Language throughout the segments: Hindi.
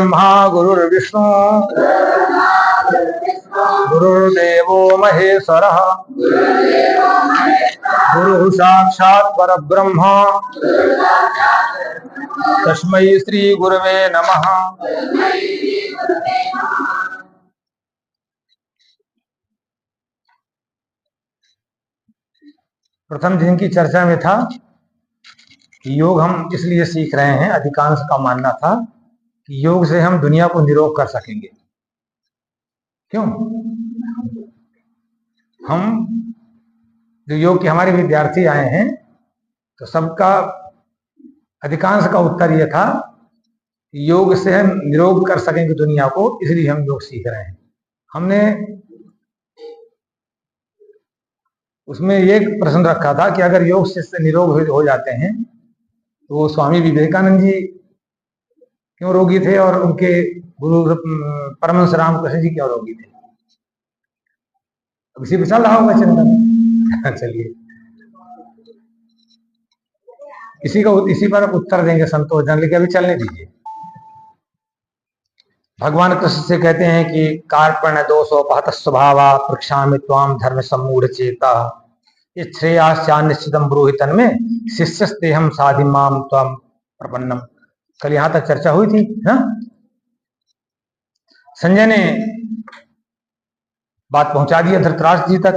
ब्रह्मा गुरुर्विष्णु गुरुर्देवो महेश्वरः गुरुः साक्षात् परब्रह्म तस्मै श्री गुरवे नमः। प्रथम दिन की चर्चा में था कि योग हम इसलिए सीख रहे हैं, अधिकांश का मानना था कि योग से हम दुनिया को निरोग कर सकेंगे। क्यों? हम जो योग के हमारे विद्यार्थी आए हैं तो सबका अधिकांश का उत्तर यह था कि योग से हम निरोग कर सकेंगे दुनिया को, इसलिए हम योग सीख रहे हैं। हमने उसमें एक प्रश्न रखा था कि अगर योग से निरोग हो जाते हैं तो स्वामी विवेकानंद जी क्यों रोगी थे और उनके गुरु परमहंस रामकृष्ण जी क्यों रोगी थे? अब इसी पे चल रहा होगा चिंतन। चलिए इसी पर उत्तर देंगे संतोष जन, लेकिन अभी चलने दीजिए। भगवान कृष्ण से कहते हैं कि कार्पण्य दोषोपहत स्वभावा प्रक्षामि त्वाम धर्म सम्मूढ़ चेता ये श्रेयाश्चान्निश्चितम ब्रूहितन में शिष्यस्तेहम साधिमाम त्वम प्रपन्नम। कल यहां तक चर्चा हुई थी ना। संजय ने बात पहुंचा दी धृतराष्ट्र जी तक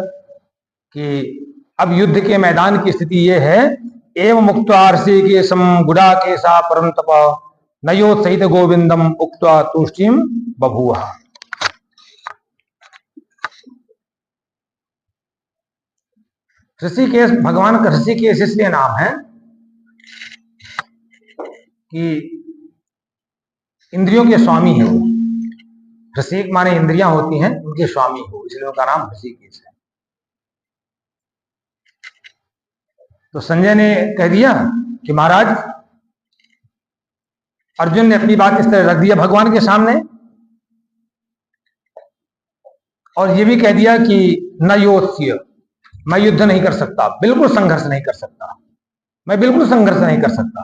कि अब युद्ध के मैदान की स्थिति यह है, एवं मुक्तार्षि के सम गुड़ा के सा परम तप नयो सहित गोविंदम उक्त्वा तुष्टिम बभूव। ऋषिकेश, भगवान का ऋषिकेश इसलिए नाम है कि इंद्रियों के स्वामी है वो। ऋषिक माने इंद्रियां होती हैं, उनके स्वामी हो, इसलिए उनका नाम ऋषिकेश है। तो संजय ने कह दिया कि महाराज, अर्जुन ने अपनी बात इस तरह रख दिया भगवान के सामने और ये भी कह दिया कि न योत्स्य, मैं युद्ध नहीं कर सकता, बिल्कुल संघर्ष नहीं कर सकता, मैं बिल्कुल संघर्ष नहीं कर सकता।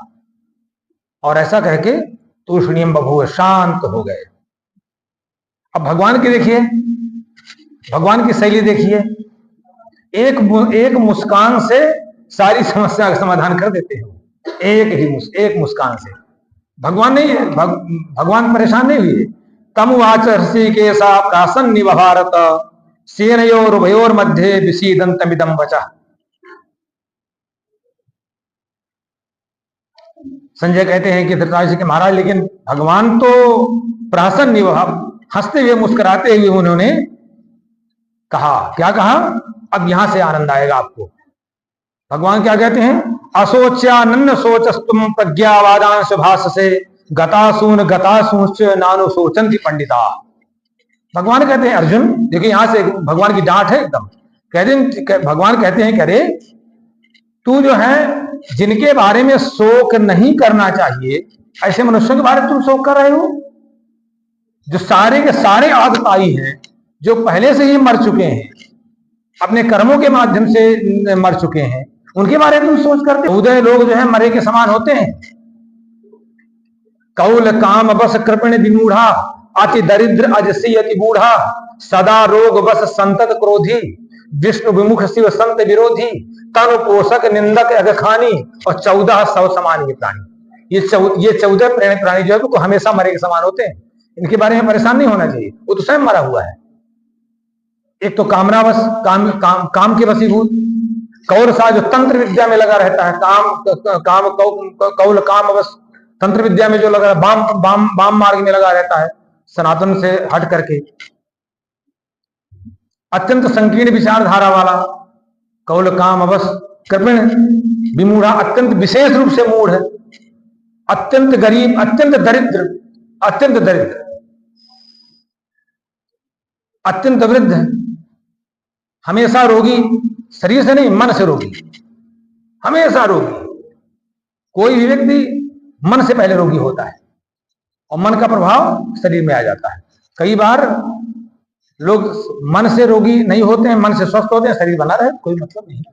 और ऐसा कह के तूष्णीम बभूव, शांत हो गए। अब भगवान की देखिए, भगवान की शैली देखिए, एक मुस्कान से सारी समस्या का समाधान कर देते हैं। एक मुस्कान से भगवान परेशान नहीं हुए। तमुवाच ऋषिकेशा प्रासन्निव भारत सेनयोरुभयोर मध्ये विसीदन्तमिदं वचः। संजय कहते हैं कि धृतराष्ट्र जी के महाराज, लेकिन भगवान तो प्रासन्निव, हंसते हुए मुस्कुराते हुए उन्होंने कहा, क्या कहा? अब यहां से आनंद आएगा आपको। भगवान क्या कहते हैं? असोच्यानन्न सोचस्तुम प्रज्ञावादांश भाषसे गतासूंश्च नानु सोचन्ति पंडिता। भगवान कहते हैं अर्जुन, देखिए यहां से भगवान की डांट है एकदम। भगवान कहते हैं, कह रहे तू जो है जिनके बारे में शोक नहीं करना चाहिए, ऐसे मनुष्यों के बारे में तुम शोक कर रहे हो, जो सारे के सारे आगताई हैं, जो पहले से ही मर चुके हैं, अपने कर्मों के माध्यम से मर चुके हैं, उनके बारे में तुम सोच करते हो। उदय लोग जो है मरे के समान होते हैं। कौल काम बस कृपण विमूढ़ा अति दरिद्र अजसी अति बूढ़ा सदा रोग बस संतत क्रोधी विष्णु विमुख शिव संत विरोधी तनु पोषक निंदक अगखानी और 14 सौ समान ये प्राणी। ये 14 प्राणी जो है वो हमेशा मरे के समान होते हैं। इनके बारे में परेशान नहीं होना चाहिए, वो तो स्वयं मरा हुआ है। एक तो कामनावश, काम के वशीभूत, कौल सा जो तंत्र विद्या में लगा रहता है, कौल कामवश, तंत्र विद्या में जो लगा, बाम मार्ग में लगा रहता है, सनातन से हट करके अत्यंत संकीर्ण विचारधारा वाला, कौल कामवश कृपण विमूढ़ा, अत्यंत विशेष रूप से मूढ़ है, अत्यंत गरीब, अत्यंत दरिद्र, अत्यंत वृद्ध, हमेशा रोगी, शरीर से नहीं मन से रोगी, हमेशा रोगी। कोई भी व्यक्ति मन से पहले रोगी होता है और मन का प्रभाव शरीर में आ जाता है। कई बार लोग मन से रोगी नहीं होते हैं, मन से स्वस्थ होते हैं, शरीर बना रहे, कोई मतलब नहीं।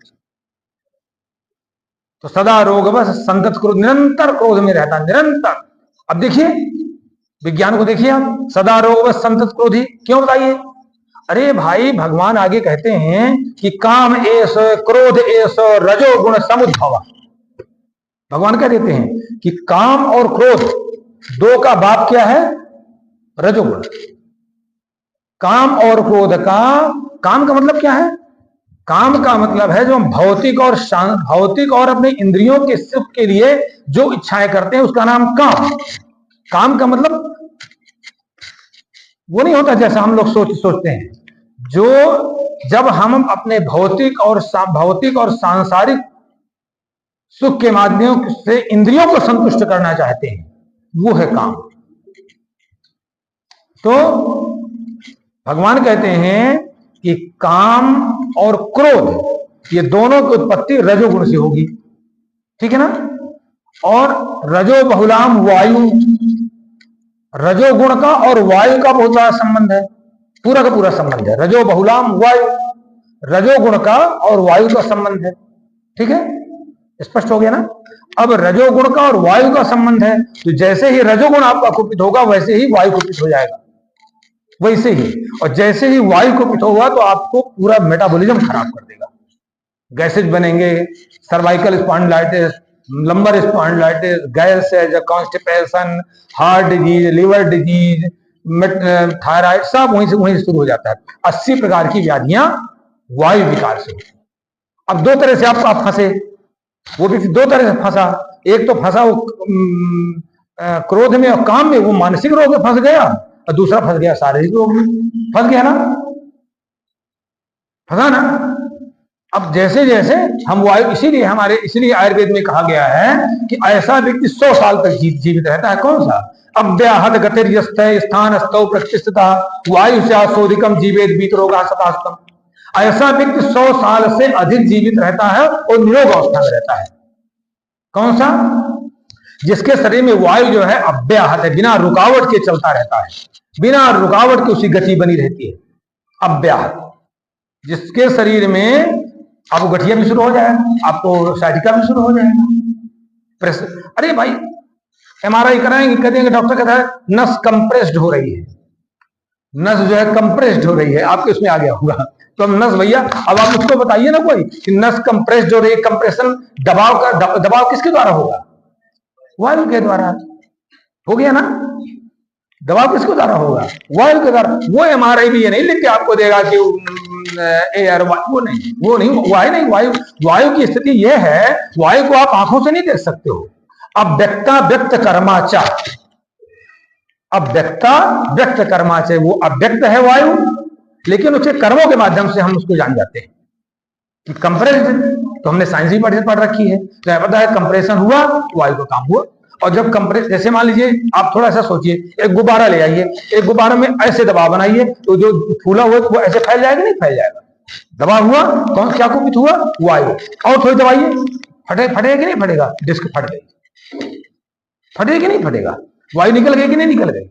तो सदा रोग बस संतत क्रोध, निरंतर क्रोध में रहता, निरंतर। अब देखिए विज्ञान को देखिए आप, सदा रोग संतत क्रोधी, क्यों बताइए? अरे भाई भगवान आगे कहते हैं कि काम एस क्रोध एस रजोगुण समुद्भव। भगवान कह देते हैं कि काम और क्रोध दो का बाप क्या है? रजोगुण। काम और क्रोध का, काम का मतलब क्या है? काम का मतलब है जो हम भौतिक और अपने इंद्रियों के सुख के लिए जो इच्छाएं करते हैं उसका नाम काम। काम का मतलब वो नहीं होता जैसा हम लोग सोचते हैं। जो जब हम अपने भौतिक और सांसारिक सुख के माध्यम से इंद्रियों को संतुष्ट करना चाहते हैं, वो है काम। तो भगवान कहते हैं कि काम और क्रोध ये दोनों की उत्पत्ति रजोगुण से होगी, ठीक है ना? और रजो बहुलाम वायु, रजोगुण का और वायु का बहुत बड़ा संबंध है, पूरा का पूरा संबंध है। रजो बहुलाम वायु, रजोगुण का और वायु का संबंध है, ठीक है? स्पष्ट हो गया ना? अब रजोगुण का और वायु का संबंध है, तो जैसे ही रजोगुण आपका कुपित होगा वैसे ही वायु कुपित हो जाएगा, वैसे ही। और जैसे ही वायु कुपित होगा तो आपको पूरा मेटाबॉलिज्म खराब कर देगा, गैसेज बनेंगे, cervical spondylitis, lumbar spondylitis, gas, constipation, heart disease, liver disease, thyroid, सब वहीं से शुरू हो जाता है। 80 प्रकार की व्याधियां वायु विकार से होती। अब दो तरह से आप फंसे, वो भी दो तरह से फंसा। एक तो फंसा वो क्रोध में और काम में, वो मानसिक रोग में फंस गया, और दूसरा फंस गया शारीरिक रोग में। फंस गया ना? फंसा ना? अब जैसे जैसे हम वायु, इसीलिए आयुर्वेद में कहा गया है कि ऐसा व्यक्ति 100 साल तक जीवित रहता है। कौन सा? अव्याहत गतिर्यस्तः स्थानस्थौ प्रतिष्ठिता वायु से शोधिकम जीवेत बीत रोगा सतास्तम। ऐसा व्यक्ति 100 साल से अधिक जीवित रहता है और निरोग अवस्था में रहता है। कौन सा? जिसके शरीर में वायु जो है अव्याहत है, बिना रुकावट के चलता रहता है, बिना रुकावट की उसकी गति बनी रहती है, अव्याहत। जिसके शरीर में आपको गठिया भी शुरू हो जाएगा, आपको साइटिका भी शुरू हो जाएगा। अरे भाई एमआरआई कराएंगे, कह देंगे डॉक्टर कहता है नस कंप्रेस्ड हो रही है, नस जो है कंप्रेस्ड हो रही है, आपके उसमें आ गया होगा। तो नस भैया, अब आप उसको बताइए ना कोई कि नस कंप्रेस्ड हो रही है। कंप्रेशन दबाव किसके द्वारा होगा? वायु के द्वारा। हो गया ना? दबाव किसके द्वारा होगा? वायु के द्वारा। वो एमआरआई भी ये नहीं लिख के आपको देगा कि एयर, वो नहीं, वायु की स्थिति यह है, वायु को आप आंखों से नहीं देख सकते हो। अब व्यक्त कर्माचा, अब व्यक्त कर्माचे, वो अव्यक्त है वायु, लेकिन उसके कर्मों के माध्यम से हम उसको जान जाते हैं कि कंप्रेशन। तो हमने साइंस भी पढ़ रखी है, तो पता है कंप्रेशन हुआ, वायु का काम हुआ। और जब कंप्रेस, जैसे मान लीजिए आप थोड़ा सा सोचिए, एक गुब्बारा ले आइए, एक गुब्बारा में ऐसे दबाव बनाइए तो जो फूला हुआ वो ऐसे फैल जाएगा, नहीं फैल जाएगा? दबाव हुआ, कौन क्या कुपित हुआ? वायु। और थोड़ी दबाइए, फटेगा कि नहीं फटेगा? डिस्क फट गई, फटेगा कि नहीं फटेगा? वायु निकल गई कि नहीं निकल गई?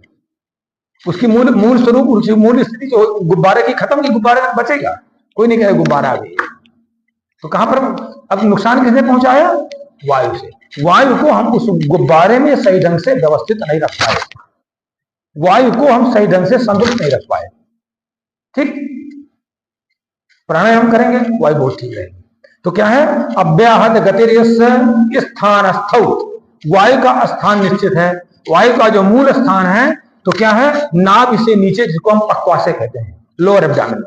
उसकी मूल स्वरूप, उसकी मूल स्थिति जो गुब्बारे की खत्म की, गुब्बारे में बचेगा? कोई नहीं कहेगा गुब्बारा आ गई। तो कहां पर अब नुकसान किसने पहुंचाया? वायु से। वायु को हम उस गुब्बारे में सही ढंग से व्यवस्थित नहीं रख पाए, वायु को हम सही ढंग से संतुलित नहीं रख पाए। ठीक, प्राणायाम करेंगे वायु बहुत ठीक रहेगी। तो क्या है? अव्याहत गतिर्यस्य स्थानस्थौ, वायु का स्थान निश्चित है। वायु का जो मूल स्थान है तो क्या है? नाभि से नीचे, जिसको हम पक्वासे कहते हैं, लोअर एब्डोमेन।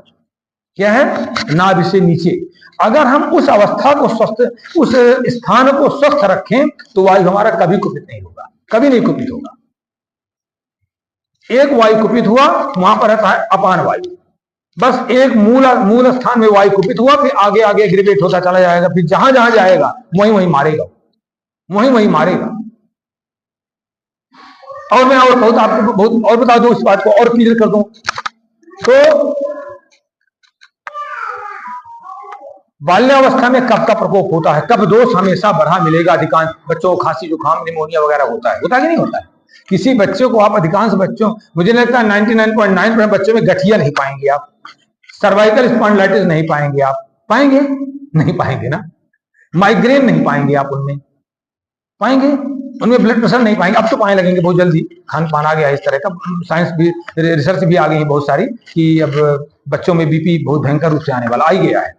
क्या है? नाभि से नीचे। अगर हम उस अवस्था को स्वस्थ, उस स्थान को स्वस्थ रखें तो वायु हमारा कभी कुपित नहीं होगा, कभी नहीं कुपित होगा। एक वायु कुपित हुआ, वहां पर रहता है अपान वायु। बस एक मूल स्थान में वायु कुपित हुआ, फिर आगे आगे एग्रीवेट होता चला जाएगा, फिर जहां जहां जाएगा वहीं मारेगा, वहीं मारेगा। और मैं और बहुत आपको बहुत और बता दूं, इस बात को और क्लियर कर दूं तो बाल्यावस्था में कफ का प्रकोप होता है, कफ दोष हमेशा बढ़ा मिलेगा। अधिकांश बच्चों को खांसी जुकाम निमोनिया वगैरह होता है कि नहीं होता है? किसी बच्चे को आप, अधिकांश बच्चों, मुझे लगता है 99.9% बच्चों में गठिया नहीं पाएंगे आप, सर्वाइकल स्पॉन्डिलाइटिस नहीं पाएंगे आप। पाएंगे? नहीं पाएंगे ना। माइग्रेन नहीं पाएंगे आप उनमें, पाएंगे, उनमें ब्लड प्रेशर नहीं पाएंगे। अब तो पाने लगेंगे बहुत जल्दी, खान पान आ गया इस तरह का, साइंस भी, रिसर्च भी आ गई है बहुत सारी कि अब बच्चों में बीपी बहुत भयंकर रूप से आने वाला आ ही गया है।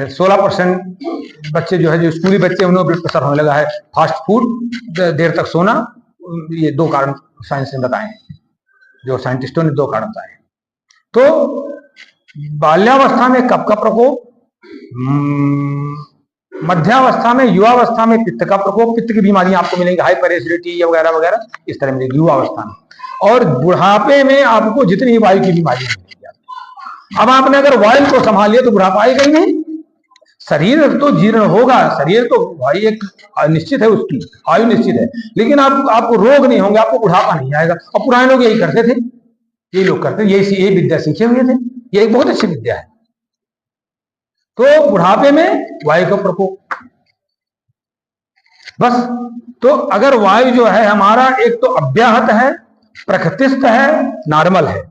16% बच्चे जो है, जो स्कूली बच्चे, उन्हें ब्लड प्रेशर होने लगा है। फास्ट फूड, देर तक सोना, ये 2 कारण साइंस ने बताए, जो साइंटिस्टों ने 2 कारण बताए। तो बाल्यावस्था में कफ का प्रकोप, मध्यावस्था में, युवावस्था में पित्त का प्रकोप, पित्त की बीमारियां आपको मिलेंगी, हाइपर एसिडिटी वगैरह वगैरह इस तरह मिलेगी युवावस्था में। और बुढ़ापे में आपको जितनी वायु की बीमारियां मिलेंगी। अब आपने अगर वायु को संभाल लिया तो बुढ़ापा आएगा ही नहीं। शरीर तो जीर्ण होगा, शरीर तो भाई एक निश्चित है, उसकी आयु निश्चित है, लेकिन आपको रोग नहीं होंगे, आपको बुढ़ापा नहीं आएगा। और पुराने लोग यही करते थे, यही लोग करते, यही विद्या सीखे हुए थे, ये एक बहुत अच्छी विद्या है। तो बुढ़ापे में वायु का प्रकोप बस। तो अगर वायु जो है हमारा एक तो अव्याहत है, प्रकृतिस्थ है, नॉर्मल है,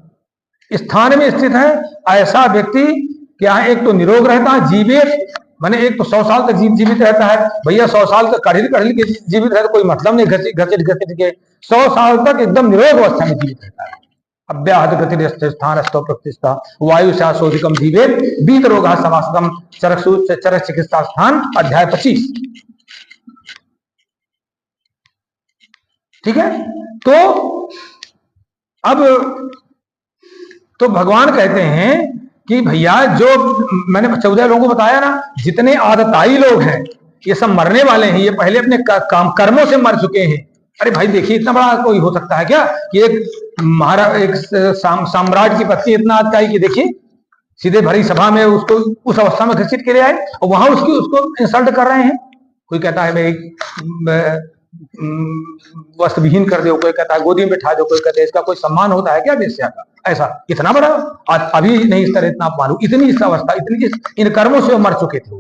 स्थान में स्थित है, ऐसा व्यक्ति क्या है, एक तो निरोग रहता है, जीवित, माने एक तो 100 साल तक जीवित रहता है। भैया 100 साल तक कड़िल के जीवित रहता, कोई मतलब नहीं, घचिट के 100 साल तक एकदम निरोग अवस्था में जीवित रहता है। अव्याहत गति स्थान स्थो प्रतिष्ठा वायु शासोधिकम जीवेत बीत रोगा समासदम चरक चिकित्सा स्थान, अध्याय 25। ठीक है। तो अब तो भगवान कहते हैं कि भैया, जो मैंने 14 लोगों को बताया ना, जितने आदताई लोग हैं ये सब मरने वाले हैं, ये पहले अपने काम कर्मों से मर चुके हैं। अरे भाई देखिए, इतना बड़ा कोई हो सकता है क्या कि एक साम्राज्य की पत्नी इतना आदताई कि देखिए सीधे भरी सभा में उसको उस अवस्था में घसीट के ले आए और वहां उसको इंसल्ट कर रहे हैं। कोई कहता है भाई वस्त्र विहीन कर दो, कोई कहता है गोदी में बैठा दो, कोई कहता है इसका कोई सम्मान होता है क्या वेश्या का? ऐसा इतना बड़ा अभी नहीं, इस तरह इतना मालूम, इतनी इस अवस्था, इतनी इन कर्मों से वो मर चुके थे,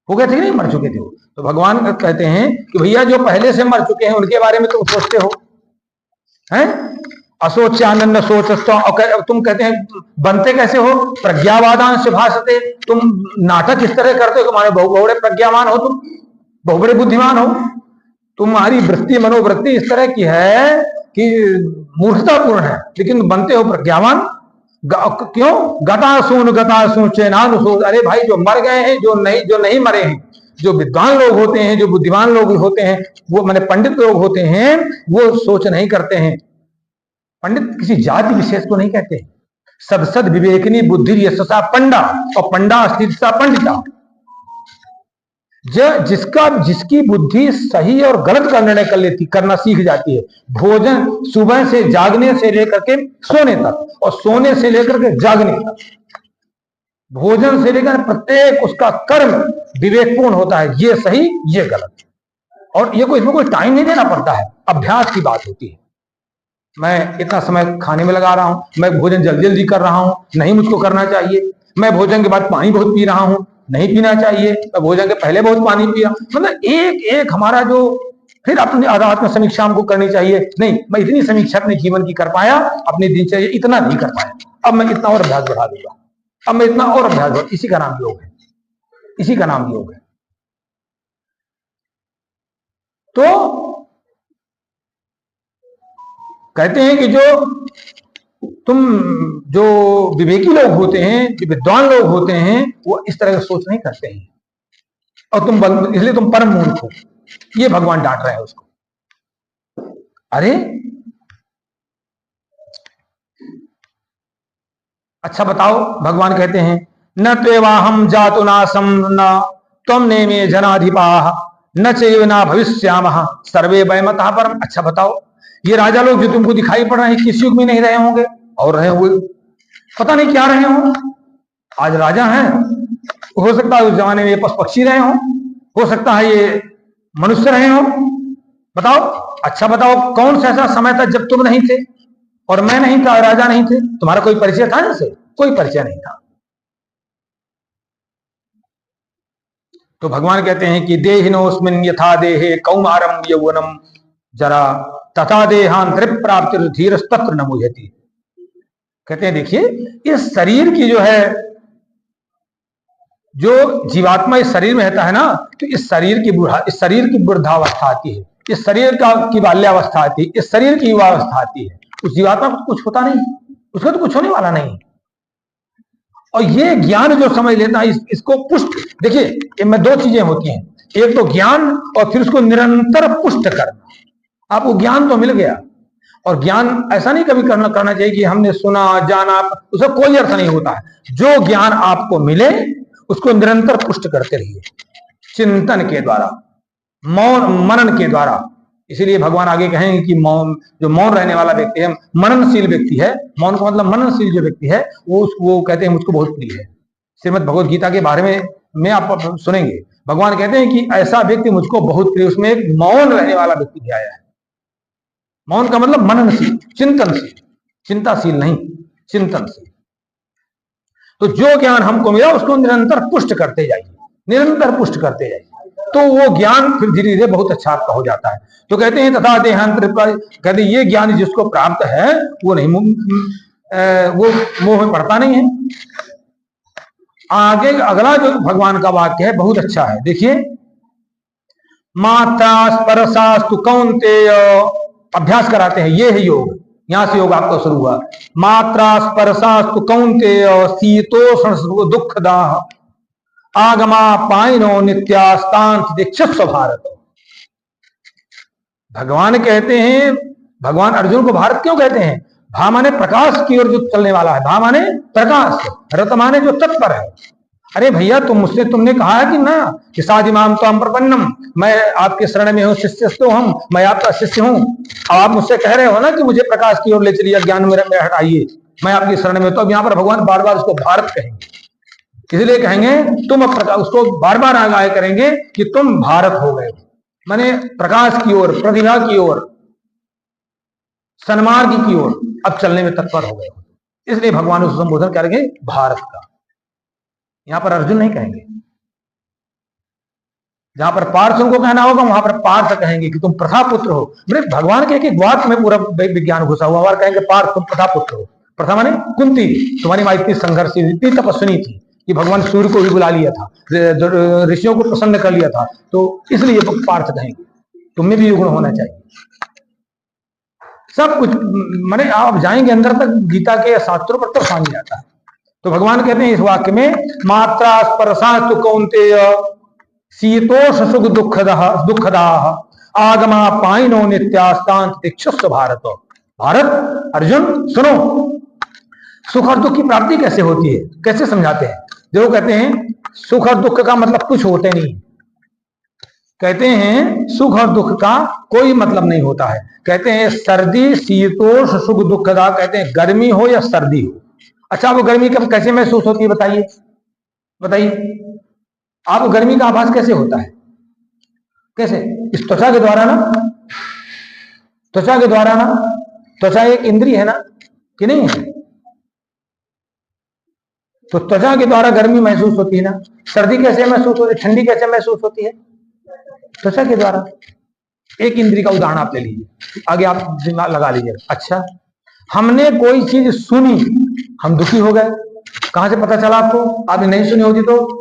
हो गए थे नहीं, मर चुके थे वो। तो भगवान कहते हैं कि भैया जो पहले से मर चुके हैं उनके बारे में तुम सोचते हो, हैं? असोचानंद सोच, तुम कहते हैं बनते कैसे हो? प्रज्ञावादान से भाषते, तुम नाटक इस तरह करते हो, तुम्हारे बहु बड़े प्रज्ञावान हो, तुम बहु बड़े बुद्धिमान हो, तुम्हारी वृत्ति मनोवृत्ति इस तरह की है कि मूर्खतापूर्ण है, लेकिन बनते हो प्रज्ञावान। क्यों? गतासून चेनानुसून। अरे भाई, जो मर गए हैं, जो नहीं मरे हैं, जो विद्वान लोग होते हैं, जो बुद्धिमान लोग होते हैं, वो माने पंडित लोग होते हैं, वो सोच नहीं करते हैं। पंडित किसी जाति विशेष को नहीं कहते हैं। सद विवेकनी बुद्धि यशसा पंडा, और पंडा स्थिरसा पंडिता। जिसकी बुद्धि सही और गलत का निर्णय करना सीख जाती है, भोजन सुबह से जागने से लेकर के सोने तक, और सोने से लेकर के जागने तक, भोजन से लेकर प्रत्येक उसका कर्म विवेकपूर्ण होता है, ये सही ये गलत। और ये इसमें कोई टाइम नहीं देना पड़ता है, अभ्यास की बात होती है। मैं इतना समय खाने में लगा रहा हूं, मैं भोजन जल्दी जल्दी कर रहा हूं, नहीं मुझको करना चाहिए। मैं भोजन के बाद पानी बहुत पी रहा हूं, नहीं पीना चाहिए। मैं भोजन के पहले बहुत पानी पिया। मतलब एक एक हमारा जो, फिर अपनी आत्म समीक्षा हमको करनी चाहिए। नहीं, मैं इतनी समीक्षा अपने जीवन की कर पाया, अपनी दिनचर्या इतना नहीं कर पाया, अब मैं इतना और अभ्यास बढ़ा दूंगा, अब मैं इतना और अभ्यास बढ़ा। इसी का नाम योग है, इसी का नाम योग है। तो कहते हैं कि जो विवेकी लोग होते हैं, जो विद्वान लोग होते हैं, वो इस तरह की सोच नहीं करते हैं, और इसलिए तुम परम मूर्ख हो। ये भगवान डांट रहे हैं उसको। अरे अच्छा बताओ, भगवान कहते हैं न त्वेवाहम जातु नासम न त्वम नेमे जनाधिपा न चैव न भविष्यामः सर्वे वयमतः परम। अच्छा बताओ, ये राजा लोग जो तुमको दिखाई पड़ रहे हैं, किस युग में नहीं रहे होंगे, और रहे हुए पता नहीं क्या रहे हों। आज राजा हैं, हो सकता है उस जमाने में ये पशु पक्षी रहे हों, हो सकता है ये मनुष्य रहे हों। बताओ, अच्छा बताओ, कौन सा ऐसा समय था जब तुम नहीं थे और मैं नहीं था, राजा नहीं थे? तुम्हारा कोई परिचय था इनसे? कोई परिचय नहीं था। तो भगवान कहते हैं कि देहिनोस्मिन् यथा देहे कौमारम यौवनम जरा तथा देहांतरि प्राप्ति धीरस्तत्र न मुह्यति। कहते हैं देखिए, इस शरीर की जो है जो जीवात्मा इस शरीर में रहता है ना, तो इस शरीर की वृद्धावस्था आती है, इस शरीर की बाल्यावस्था आती है, इस शरीर की युवावस्था आती है। उस जीवात्मा को कुछ होता नहीं, उसका तो कुछ होने वाला नहीं। और ये ज्ञान जो समझ लेता है, इसको पुष्ट, देखिए इनमें दो चीजें होती हैं, एक तो ज्ञान और फिर उसको निरंतर पुष्ट करना। आपको ज्ञान तो मिल गया, और ज्ञान ऐसा नहीं कभी करना चाहिए कि हमने सुना जाना, उसका कोई अर्थ नहीं होता है। जो ज्ञान आपको मिले उसको निरंतर पुष्ट करते रहिए, चिंतन के द्वारा, मनन के द्वारा। इसीलिए भगवान आगे कहेंगे कि जो मौन रहने वाला व्यक्ति है, मननशील व्यक्ति है, मौन का मतलब मननशील जो व्यक्ति है, वो कहते हैं मुझको बहुत प्रिय है। श्रीमद् भगवद गीता के बारे में आप सुनेंगे, भगवान कहते हैं कि ऐसा व्यक्ति मुझको बहुत प्रिय, उसमें एक मौन रहने वाला व्यक्ति भी आया है। मौन का मतलब मननशील, चिंतनशील, चिंताशील नहीं, चिंतनशील। तो जो ज्ञान हमको मिला उसको निरंतर पुष्ट करते जाइए, निरंतर पुष्ट करते जाइए, तो वो ज्ञान फिर धीरे धीरे बहुत अच्छा आपका हो जाता है। तो कहते हैं तथा देहांतर, कहते हैं ये ज्ञान जिसको प्राप्त है वो नहीं, वो मोह में पड़ता नहीं है। आगे अगला जो भगवान का वाक्य है बहुत अच्छा है, देखिए, मात्रा स्पर्शास्तु कौन्तेय, अभ्यास कराते हैं, ये है योग, यहां से योग आपका शुरू हुआ। मात्रा स्पर्शास्तु कौन्तेय शीतोष्ण दुःखदाः आगमा पाइनो नित्यास्तांत दीक्षित्स्व भारत। भगवान कहते हैं, भगवान अर्जुन को भारत क्यों कहते हैं? भा माने प्रकाश की ओर जो चलने वाला है, भा माने प्रकाश, रत माने जो तत्पर है। अरे भैया तुमने कहा है कि ना कि साजिमाम तो प्रपन्नम, मैं आपके शरण में हूँ, शिष्य तो हम, मैं आपका शिष्य हूँ। अब आप मुझसे कह रहे हो ना कि मुझे प्रकाश की ओर ले चलिए, ज्ञान में हटाइए, मैं आपकी शरण में। तो अब यहाँ पर भगवान बार बार उसको भारत कहेंगे, इसलिए कहेंगे तुम उसको बार बार आगाह करेंगे कि तुम भारत हो गए, माने प्रकाश की ओर, प्रतिभा की ओर, सन्मार्ग की ओर अब चलने में तत्पर हो गए। इसलिए भगवान उस संबोधन करेंगे भारत का, यहां पर अर्जुन नहीं कहेंगे। जहां पर पार्थ उनको कहना होगा वहां पर पार्थ कहेंगे कि तुम प्रथा पुत्र हो। मेरे भगवान के एक वाक्य में पूरा विज्ञान घुसा हुआ, और कहेंगे पार्थ तुम प्रथा पुत्र हो। प्रथा माने कुंती, तुम्हारी माँ इतनी संघर्ष, इतनी तपस्विनी थी कि भगवान सूर्य को भी बुला लिया था, ऋषियों को प्रसन्न कर लिया था, तो इसलिए पार्थ कहेंगे तुम्हें भी युग्न होना चाहिए। सब कुछ माने आप जाएंगे अंदर तक, गीता के शास्त्रों पर तो पानी जाता है। तो भगवान कहते हैं इस वाक्य में, मात्रा स्पर्शास्तु कौन्तेय शीतोष सुख दुःखदाः आगमा पाइनो नित्यास्तांत दीक्षित्स्व भारत। भारत, अर्जुन सुनो, सुख और दुख की प्राप्ति कैसे होती है, कैसे समझाते हैं? जो कहते हैं सुख और दुख का मतलब कुछ होते नहीं, कहते हैं सुख और दुख का कोई मतलब नहीं होता है। कहते हैं सर्दी शीतोष सुख दुखदा, कहते हैं गर्मी हो या सर्दी हो। अच्छा, वो गर्मी कब कैसे महसूस होती है बताइए, बताइए आपको गर्मी का आभास कैसे होता है? कैसे? इस त्वचा के द्वारा ना, त्वचा के द्वारा ना, त्वचा एक इंद्रिय है ना कि नहीं है? तो त्वचा के द्वारा गर्मी महसूस होती है ना। सर्दी कैसे महसूस होती है, ठंडी कैसे महसूस होती है? त्वचा के द्वारा। एक इंद्रिय का उदाहरण आप ले लीजिए, आगे आप दिमाग लगा लीजिए। अच्छा, हमने कोई चीज सुनी, हम दुखी हो गए, कहां से पता चला आपको? आपने नहीं सुनी होती तो।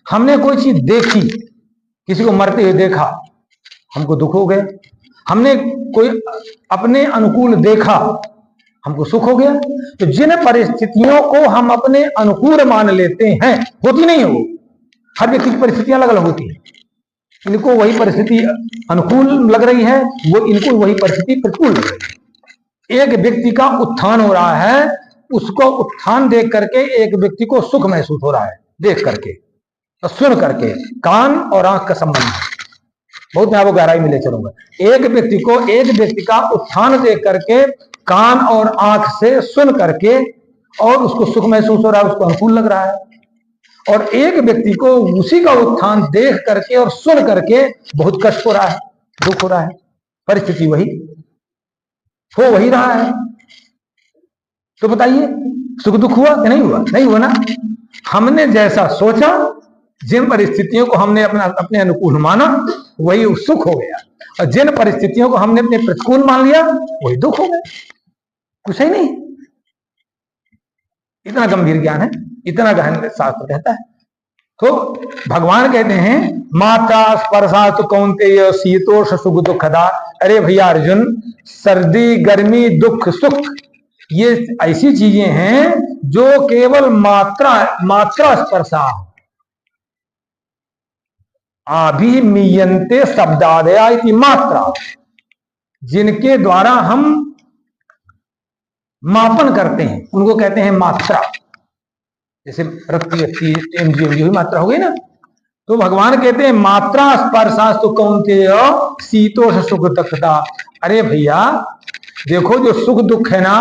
हमने कोई चीज देखी, किसी को मरते हुए देखा, हमको दुख हो गया। हमने कोई अपने अनुकूल देखा, हमको सुख हो गया। तो जिन परिस्थितियों को हम अपने अनुकूल मान लेते हैं, होती नहीं है वो, हर व्यक्ति की परिस्थितियां अलग अलग होती है। इनको वही परिस्थिति अनुकूल लग रही है, वो इनको वही परिस्थिति प्रतिकूल लग रही है। एक व्यक्ति का उत्थान हो रहा है, उसको उत्थान देख करके एक व्यक्ति को सुख महसूस हो रहा है, देख करके तो सुन करके। कान और आंख का संबंध है, बहुत मैं आपको गहराई में ले चलूंगा। एक व्यक्ति को, एक व्यक्ति का उत्थान देख करके, कान और आंख से सुन करके, और उसको सुख महसूस हो रहा है, उसको अनुकूल लग रहा है। और एक व्यक्ति को उसी का उत्थान देख करके और सुन करके बहुत कष्ट हो रहा है, दुख हो रहा है। परिस्थिति वही हो, वही रहा है। तो बताइए सुख दुख हुआ कि नहीं हुआ? नहीं हुआ ना। हमने जैसा सोचा, जिन परिस्थितियों को हमने अपने अनुकूल माना, वही सुख हो गया, और जिन परिस्थितियों को हमने अपने प्रतिकूल मान लिया, वही दुख हो गया। कुछ ही नहीं। इतना गंभीर ज्ञान है, इतना गहन शास्त्र कहता है। तो भगवान कहते हैं मात्रा स्पर्शास्तु कौन्तेय शीतोष्ण सुख दुखदा। अरे भैया अर्जुन, सर्दी गर्मी दुख सुख ये ऐसी चीजें हैं जो केवल मात्रा स्पर्शा अभिमीयन्ते शब्दादया इति मात्रा, जिनके द्वारा हम मापन करते हैं उनको कहते हैं मात्रा। जैसे रक्ति एमजी मात्रा हो गई ना, तो भगवान कहते हैं मात्रा स्पर्शास्तु कौन्तेय शीतोष्ण सुख दुखदा। अरे भैया देखो, जो सुख दुख है ना,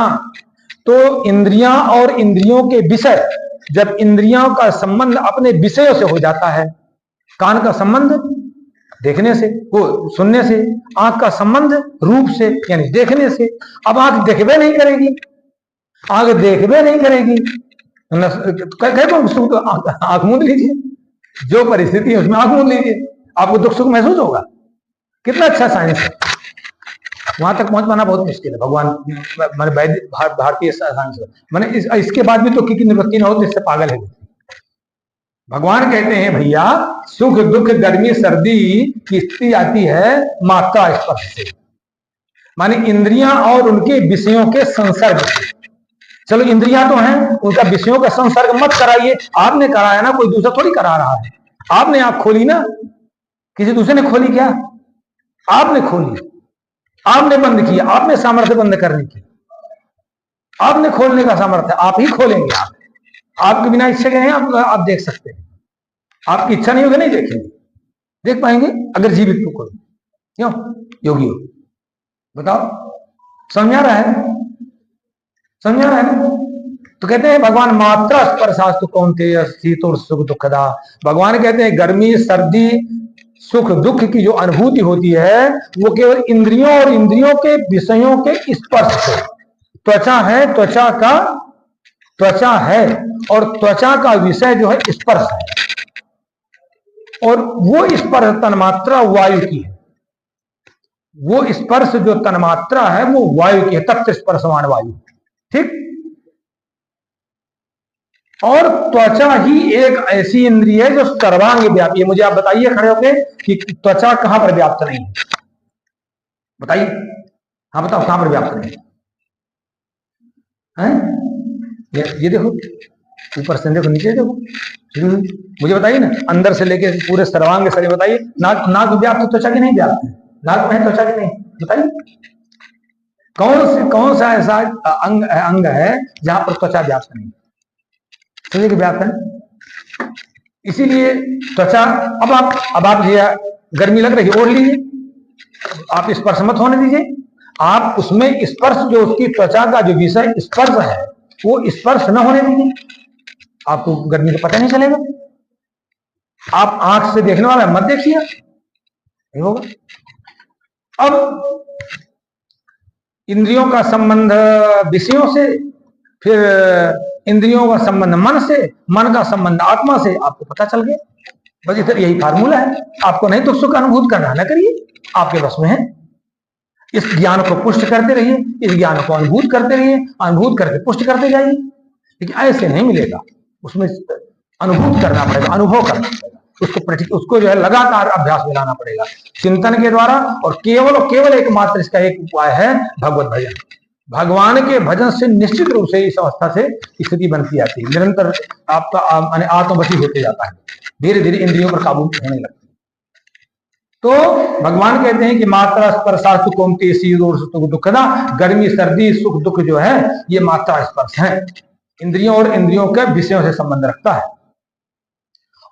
तो इंद्रियां और इंद्रियों के विषय, जब इंद्रियों का संबंध अपने विषयों से हो जाता है, कान का संबंध देखने से, वो सुनने से, आंख का संबंध रूप से यानी देखने से। अब आंख देखबे नहीं करेगी, आंख देखबे नहीं करेगी, सुख तो आंख मूंद लीजिए, जो परिस्थिति है उसमें आंख मूंद लीजिए, आपको दुख सुख महसूस होगा। कितना अच्छा साइंस है, वहां तक पहुंच पाना बहुत मुश्किल है। भगवान मैंने भारतीय साइंस मैंने इसके बाद भी तो की निवृत्ति न हो तो इससे पागल है। भगवान कहते हैं भैया सुख दुख गर्मी सर्दी की स्थिति आती है मात्रा स्पर्श से, माने इंद्रियां और उनके विषयों के संसर्ग से। चलो इंद्रियां तो हैं, उनका विषयों का संसर्ग मत कराइए, आपने कराया ना, कोई दूसरा थोड़ी करा रहा है। आपने आंख खोली ना, किसी दूसरे ने खोली क्या? आपने खोली, आपने बंद किया, आपने सामर्थ्य बंद करने की, आपने खोलने का सामर्थ्य, आप ही खोलेंगे। आपके बिना इच्छा के नहीं आप देख सकते हैं, आपकी इच्छा नहीं होगी नहीं देखेंगे, देख पाएंगे अगर जीवित तो कोई। क्यों योगी हो बताओ, समझ आ रहा है? समझ आ रहा है? तो कहते हैं भगवान मात्रा स्पर्शास्तु कौन्तेय शीतोष्ण सुख दुखदा। भगवान कहते हैं गर्मी सर्दी सुख दुख की जो अनुभूति होती है वो केवल इंद्रियों और इंद्रियों के विषयों के स्पर्श से। त्वचा है, त्वचा है और त्वचा का विषय जो है स्पर्श है, और वो स्पर्श तन्मात्रा वायु की है। वो स्पर्श जो तन्मात्रा है वो वायु की है, तत्व स्पर्शवान वायु, ठीक। और त्वचा ही एक ऐसी इंद्रिय है जो सर्वांग व्यापी है। मुझे आप बताइए खड़े होके कि त्वचा कहां पर व्याप्त नहीं है, बताइए। हाँ बताओ कहां पर व्याप्त नहीं है? ये देखो ऊपर से देखो, नीचे देखो, मुझे बताइए ना, अंदर से लेके पूरे सर्वांग शरीर बताइए। नाक व्याप्त त्वचा की नहीं व्याप्त है? नाक में है त्वचा की नहीं? बताइए कौन सा ऐसा अंग है जहां पर त्वचा व्याप्त नहीं? शरीर के व्याप्त है। इसीलिए त्वचा, अब आप गर्मी लग रही है, ओढ़ लीजिए, आप स्पर्श मत होने दीजिए। आप उसमें स्पर्श जो उसकी त्वचा का जो विषय स्पर्श है वो स्पर्श न होने दीजिए, आपको गर्मी का पता नहीं चलेगा। आप आंख से देखने वाला मत देखिए, नहीं होगा। अब इंद्रियों का संबंध विषयों से, फिर इंद्रियों का संबंध मन से, मन का संबंध आत्मा से, आपको पता चल गया। बस इधर यही फार्मूला है। आपको नहीं तो सुख अनुभूत करना, ना करिए, आपके बस में है। इस ज्ञान को पुष्ट करते रहिए, इस ज्ञान को अनुभूत करते रहिए, अनुभूत करके पुष्ट करते जाइए। लेकिन ऐसे नहीं मिलेगा, उसमें अनुभूत करना पड़ेगा, अनुभव करना पड़ेगा, उसको जो है लगातार अभ्यास में लाना पड़ेगा चिंतन के द्वारा। और केवल एकमात्र इसका एक उपाय है भगवत भजन। भगवान के भजन से निश्चित रूप से इस अवस्था से स्थिति बनती आती है, निरंतर आपका आत्मवशी होते जाता है, धीरे धीरे इंद्रियों पर काबू होने लगता है। तो भगवान कहते हैं कि मात्रा स्पर्शास्तु कौन्तेय शीतोष्ण सुख दुखदा। गर्मी सर्दी सुख दुख जो है ये मात्रा स्पर्श है, इंद्रियों और इंद्रियों के विषयों से संबंध रखता है।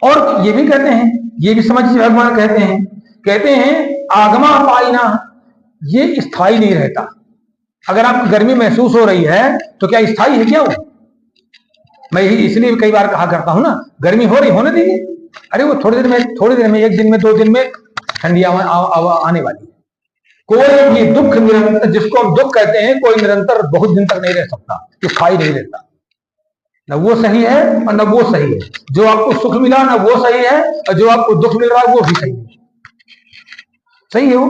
और ये भी कहते हैं, ये भी समझिए, भगवान कहते हैं आगमा पाइना, ये स्थायी नहीं रहता। अगर आपको गर्मी महसूस हो रही है तो क्या स्थायी है क्या वो? मैं यही इसलिए कई बार कहा करता हूं ना, गर्मी हो रही होने दीजिए। अरे वो थोड़ी देर में 1 दिन में 2 दिन में ठंडी आने वाली है। कोई भी दुख निरंतर, जिसको हम दुख कहते हैं, कोई निरंतर बहुत दिन तक नहीं रह सकता, स्थायी नहीं रहता। न वो सही है और न वो सही है। जो आपको सुख मिला ना वो सही है, और जो आपको दुख मिल रहा है वो भी सही है। सही है वो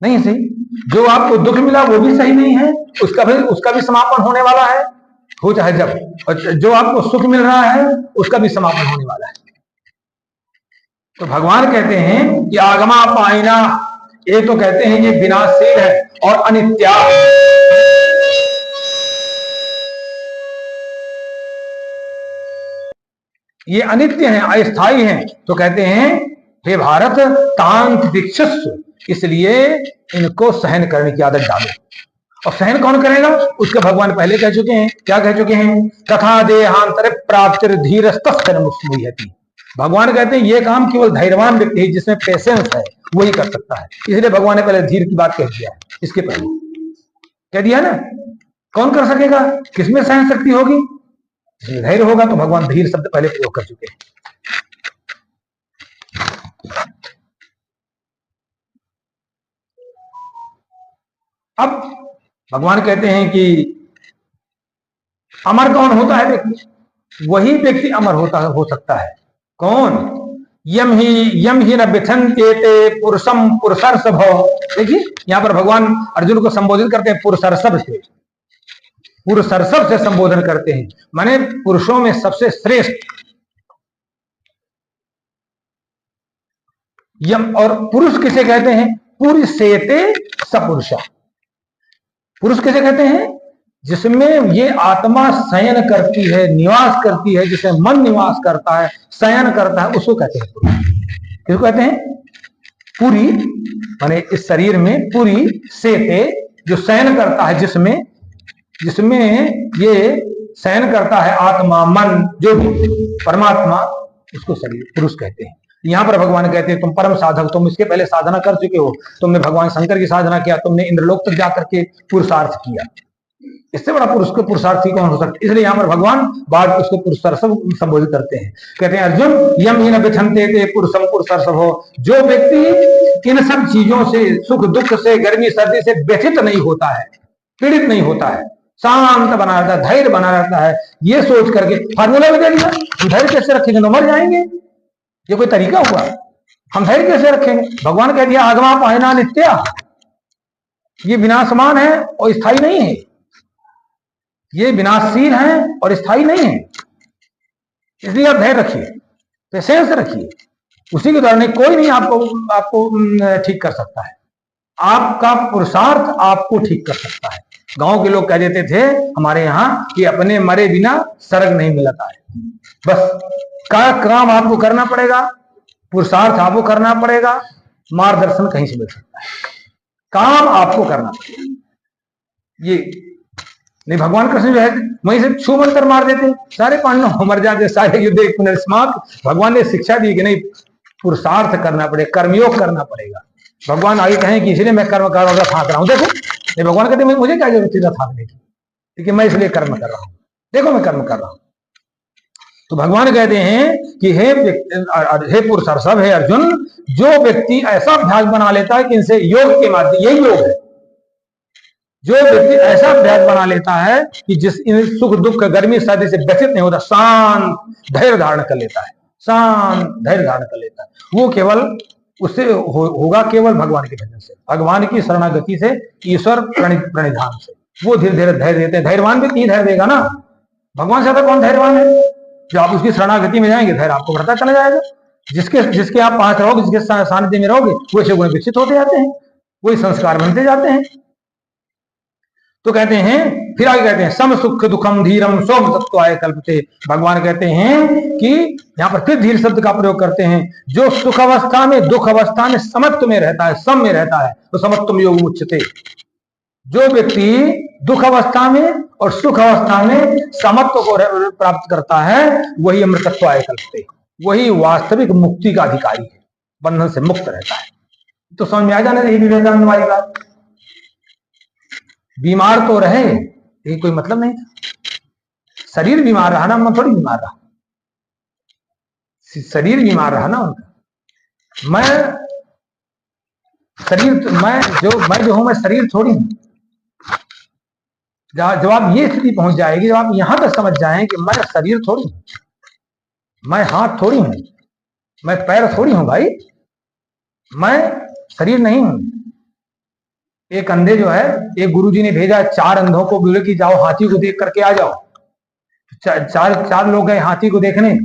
नहीं सही। जो आपको दुख मिला वो भी सही नहीं है, उसका भी समापन होने वाला है। हो चाहे जब, और जो आपको सुख मिल रहा है उसका भी समापन होने वाला है। तो भगवान कहते हैं कि आगमा पाइना, ये तो कहते हैं ये विनाशशील है और अनित्या, ये अनित्य हैं, अस्थाई हैं। तो कहते हैं हे भारत तांत दीक्षस्व, इसलिए इनको सहन करने की आदत डालो। और सहन कौन करेगा? उसके भगवान पहले कह चुके हैं। क्या कह चुके हैं? तथा देहांतर प्राप्तिर धीरस्तन मुस्मुयति। भगवान कहते हैं ये काम केवल धैर्यवान व्यक्ति है, जिसमें पेशेंस है, वही कर सकता है। इसलिए भगवान ने पहले धीर की बात कह दिया है, इसके पहले कह दिया ना। कौन कर सकेगा? किसमें सहन शक्ति होगी? जिसमें धैर्य होगा। तो भगवान धीर शब्द पहले प्रयोग कर चुके हैं। अब भगवान कहते हैं कि अमर कौन होता है व्यक्ति? वही व्यक्ति अमर हो सकता है। कौन? यम ही न बिथन्ते पुरुषम पुरुषर्षभ। देखिए यहां पर भगवान अर्जुन को संबोधित करते हैं पुरुषर्षभ से, पुरुषर्षभ से संबोधन करते हैं, माने पुरुषों में सबसे श्रेष्ठ। यम, और पुरुष किसे कहते हैं? पुरुषेते सपुरुषा। पुरुष किसे कहते हैं? जिसमें ये आत्मा शयन करती है, निवास करती है, जिसे मन निवास करता है, शयन करता है, उसको कहते हैं पुरुष। किसको कहते हैं? पूरी, माने इस शरीर में पूरी सेते, जो शयन करता है, जिसमें ये शयन करता है आत्मा, मन, जो भी परमात्मा, उसको शरीर पुरुष कहते हैं। यहां पर भगवान कहते हैं तुम परम साधक, तुम इसके पहले साधना कर चुके हो, तुमने भगवान शंकर की साधना किया, तुमने इंद्रलोक तक जाकर के पुरुषार्थ किया, इससे बड़ा पुरुष को पुरुषार्थी कौन हो सकता है? इसलिए यहां पर भगवान बाद उसको पुरुषार्थ संबोधित करते हैं। कहते हैं अर्जुन यम ही न बिथन्ते ते पुरुषम पुरुषार्थ हो। जो व्यक्ति इन सब चीजों से, सुख दुख से, गर्मी सर्दी से व्यथित नहीं होता है, पीड़ित नहीं होता है, शांत बना रहता है, धैर्य बना रहता है, ये सोच करके फार्मूला भी दे दिया, धैर्य कैसे रखेंगे? तो मर जाएंगे। ये कोई तरीका हुआ? हम धैर्य कैसे रखेंगे? भगवान कह दिया आगमा पायना नित्या, ये विनाशमान है और स्थायी नहीं है, ये विनाशशील है और स्थायी नहीं है। इसलिए आप धैर्य रखिए, पेशेंस रखिए, उसी के द्वारा कोई नहीं आपको ठीक कर सकता है। आपका पुरुषार्थ आपको ठीक कर सकता है। गांव के लोग कह देते थे हमारे यहाँ कि अपने मरे बिना स्वर्ग नहीं मिलता है। बस का काम आपको करना पड़ेगा, पुरुषार्थ आपको करना पड़ेगा, मार्गदर्शन कहीं से मिल सकता है, काम आपको करना पड़ेगा। ये नहीं, भगवान कृष्ण जो है वहीं से छू मंत्र मार देते, सारे पांडव मर जाते, सारे युद्ध पुनर्स्माप्त। भगवान ने शिक्षा दी कि नहीं, पुरुषार्थ करना पड़ेगा, कर्मयोग करना पड़ेगा। भगवान आगे कहें कि इसलिए मैं कर्म कर रहा था रहा हूं। देखो ये भगवान कहते हैं मुझे क्या जरूरत थी थाकने की, क्योंकि मैं इसलिए कर्म कर रहा हूं, देखो मैं कर्म कर रहा हूं। तो भगवान कहते हैं कि हे पुरुषार्थ, हे अर्जुन, जो व्यक्ति ऐसा अभ्यास बना लेता है कि इनसे योग के माध्यम, यही योग है, जो व्यक्ति ऐसा अभ्यास बना लेता है कि जिस सुख दुख गर्मी सर्दी से व्यथित नहीं होता, शांत धैर्य धारण कर लेता है, शांत धैर्य धारण कर लेता है, वो केवल उससे होगा केवल भगवान के भजन से, भगवान की शरणागति से, ईश्वर प्रणिधान से। वो धीरे धीरे धैर्य देते हैं। धैर्यवान व्यक्ति धैर्य देगा ना। भगवान से कौन धैर्यवान है? जो आप उसकी शरणागति में जाएंगे, धैर्य आपको बढ़ता चला जाएगा। जिसके आप पास रहोगे, जिसके सानिध्य में रहोगे, वैसे गुण विकसित होते जाते हैं, वही संस्कार बनते जाते हैं। तो कहते हैं, फिर आगे कहते हैं सम सुख दुखम धीरम सोम तत्वाय कल्पते। भगवान कहते हैं कि यहां पर फिर धीर शब्द का प्रयोग करते हैं। जो सुख अवस्था में, दुख अवस्था में समत्व में रहता है, सम में रहता है, तो समत्वम योग उच्चते। जो व्यक्ति दुख अवस्था में और सुख अवस्था में समत्व को प्राप्त करता है, वही अमृतत्वाय कल्पते, वही वास्तविक मुक्ति का अधिकारी है, बंधन से मुक्त रहता है। तो समझ में आ जाने रही विवेकानंद वाली बात। बीमार तो रहे, ये कोई मतलब नहीं था। शरीर बीमार रहा ना, मन थोड़ी बीमार रहा, शरीर बीमार रहा ना उनका। मैं जो हूं, मैं शरीर थोड़ी हूं। जब आप ये स्थिति पहुंच जाएगी, जब आप यहां तक समझ जाएं कि मैं शरीर थोड़ी हूं, मैं हाथ थोड़ी हूं, मैं पैर थोड़ी हूं भाई, मैं शरीर नहीं हूं। एक अंधे जो है, एक गुरुजी ने भेजा 4 अंधों को, बोले कि जाओ हाथी को देख करके आ जाओ। चार लोग गए हाथी को देखने,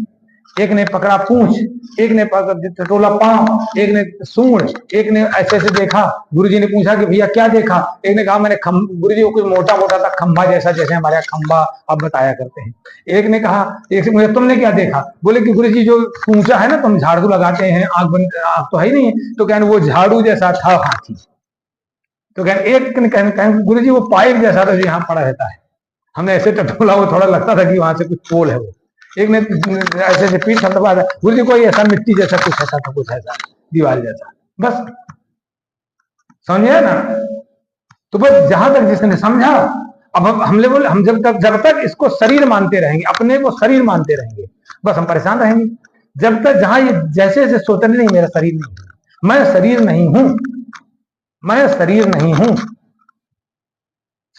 एक ने पकड़ा पूंछ, एक ने टटोला पांव, एक ने सूंड, एक ने ऐसे ऐसे देखा। गुरुजी ने पूछा कि भैया क्या देखा? एक ने कहा मैंने गुरुजी को कुछ मोटा मोटा था खंभा जैसा, जैसे हमारे यहाँ खंभा अब बताया करते हैं। एक ने कहा, एक से मुझे तुमने क्या देखा? बोले कि गुरुजी जो पूंछा है ना, तुम झाड़ू लगाते हैं, आंख तो है ही नहीं, तो कहने वो झाड़ू जैसा था हाथी। तो कहने एक ने कहने गुरुजी वो पाइप जैसा था जो यहाँ पड़ा रहता है, हमने ऐसे टटोला, वो थोड़ा लगता था कि वहां से कुछ पोल है वो। एक ने ऐसे ऐसे पीठ थपथपा था, गुरुजी कोई ऐसा मिट्टी जैसा कुछ ऐसा था, कुछ ऐसा दीवार जैसा, बस। समझे ना? तो बस जहां तक जिसने समझा। अब हमने बोले हम जब तक इसको शरीर मानते रहेंगे, अपने को शरीर मानते रहेंगे, बस हम परेशान रहेंगे। जब तक जहां ये जैसे जैसे सोचने नहीं मेरा शरीर नहीं है, मैं शरीर नहीं हूं, मैं शरीर नहीं हूं।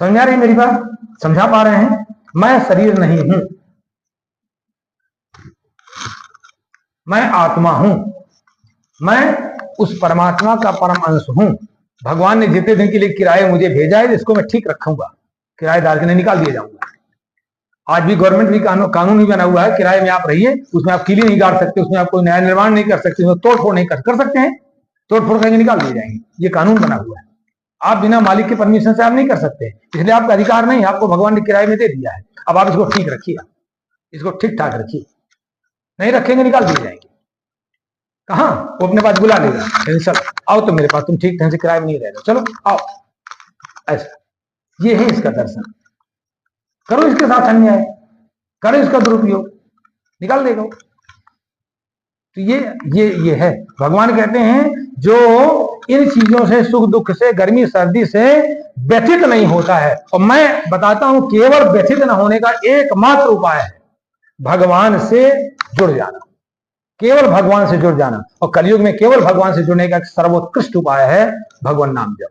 समझ आ रही मेरी बात? समझा पा रहे हैं? मैं शरीर नहीं हूं, मैं आत्मा हूं, मैं उस परमात्मा का परम अंश हूं। भगवान ने जितने दिन के लिए किराए मुझे भेजा है, इसको मैं ठीक रखूंगा, किराएदार के नहीं निकाल दिया जाऊंगा। आज भी गवर्नमेंट भी कानून भी बना हुआ है, किराए में आप रहिए, उसमें आप किली नहीं गाड़ सकते, उसमें आप कोई नया निर्माण नहीं कर सकते, उसमें तोड़फोड़ नहीं कर सकते हैं, तोड़फोड़ करके निकाल दिए जाएंगे, ये कानून बना हुआ है। आप बिना मालिक के परमिशन से आप नहीं कर सकते, इसलिए आपका अधिकार नहीं, आपको भगवान ने किराए में दे दिया है। अब आप इसको ठीक रखिए, इसको ठीक ठाक रखिए, नहीं रखेंगे निकाल दिए जाएंगे। कहां? वो अपने पास बुला लेगा, टेंशन आओ तो मेरे पास, तुम ठीक ढंग से किराए में नहीं रह रहे, चलो आओ। ऐसा ये है इसका दर्शन। करो इसके साथ अन्याय, करो इसका दुरुपयोग, निकाल देगा। तो ये है। भगवान कहते हैं जो इन चीजों से, सुख दुख से, गर्मी सर्दी से व्यथित नहीं होता है, और मैं बताता हूं केवल व्यथित न होने का एकमात्र उपाय है भगवान से जुड़ जाना, केवल भगवान से जुड़ जाना। और कलयुग में केवल भगवान से जुड़ने का सर्वोत्कृष्ट उपाय है भगवान नाम जप,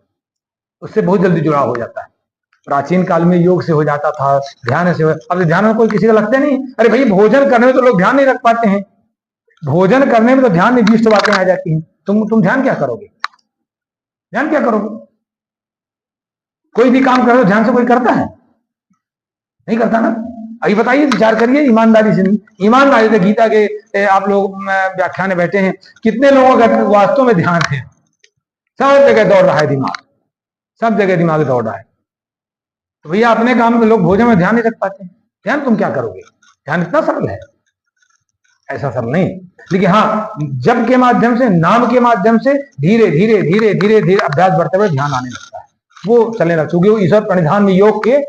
उससे बहुत जल्दी जुड़ाव हो जाता है। प्राचीन काल में योग से हो जाता था, ध्यान से, अब ध्यान में कोई किसी का लगता नहीं। अरे भाई भोजन करने में तो लोग ध्यान नहीं रख पाते हैं, भोजन करने में तो ध्यान निर्दिष्ट बातें आ जाती हैं, तुम ध्यान क्या करोगे? ध्यान क्या करोगे? कोई भी काम करो ध्यान से कोई करता है? नहीं करता ना। अभी बताइए, विचार करिए ईमानदारी से, ईमानदारी से। गीता के आप लोग व्याख्यान में बैठे हैं, कितने लोगों का वास्तव में ध्यान है? सब जगह दौड़ रहा है दिमाग, सब जगह दिमाग दौड़ रहा है। तो भैया अपने काम में लोग भोजन में ध्यान नहीं रख पाते। ध्यान तुम क्या करोगे? ध्यान इतना सरल है? ऐसा सरल नहीं। लेकिन हाँ, जप के माध्यम से, नाम के माध्यम से धीरे धीरे धीरे धीरे धीरे अभ्यास बढ़ते हुए ध्यान आने लगता है, वो चलने लगता है। क्योंकि वो ईश्वर प्रणिधान में, योग के